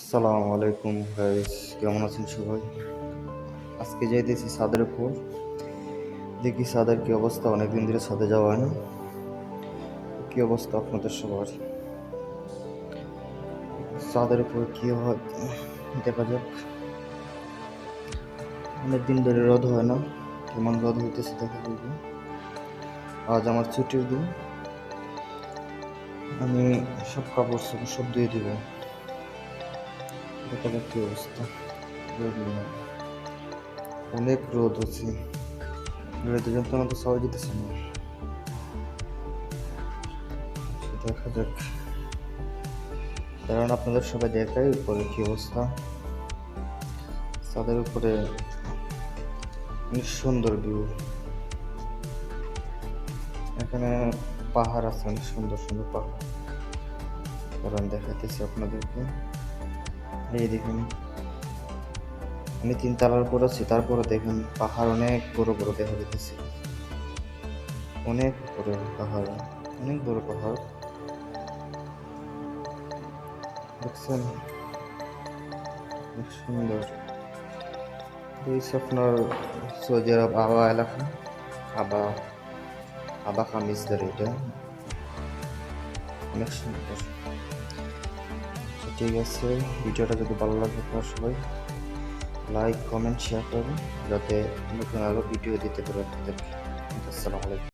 আসসালামু আলাইকুম গাইস, কেমন আছেন সবাই? আজকে যাইতেছি ছাদের উপর। দেখি ছাদের কি অবস্থা, অনেকদিন ধরে ছাদে যাওয়া হয় না। কি অবস্থা আপনাদের সবার? ছাদের উপর কি হয় দেখা যাক। অনেকদিন ধরে রোদ হয় না, কেমন রোদ হইতেছে দেখা যাবে। আজ আমার ছুটির দিন, আমি সব কাপড় চোপড় সব দিয়ে দিব। দেখা যাক কি অবস্থা। রোদ নেই, অনেক রোদ আছে। রোদের যন্ত্রণা তো সবাই যেতেছে না। দেখা যাক, কারণ আপনাদের সবাই দেখাই উপরে কি অবস্থা। ছাদের উপরে অনেক সুন্দর ভিউ। এখানে পাহাড় আছে, অনেক সুন্দর সুন্দর পাহাড়। কারণ দেখাইতেছি আপনাদেরকে, এই দেখুন আমি 3 তলার উপর আছি, তারপরে দেখেন পাহাড় অনেক বড় বড় দেখা যেতেছে। অনেক বড় পাহাড়, অনেক বড় পাহাড় দেখছেন, অনেক সুন্দর। এই আপনার সৌদি আরব আবা এলাকা, আবা আবা খামিজদার, এটা অনেক সুন্দর। ঠিক আছে, ভিডিওটা যদি ভালো লাগে আপনারা সবাই লাইক কমেন্ট শেয়ার করবেন, যাতে নতুন আরও ভিডিও দিতে পারে আপনাদেরকে। আসসালামু আলাইকুম।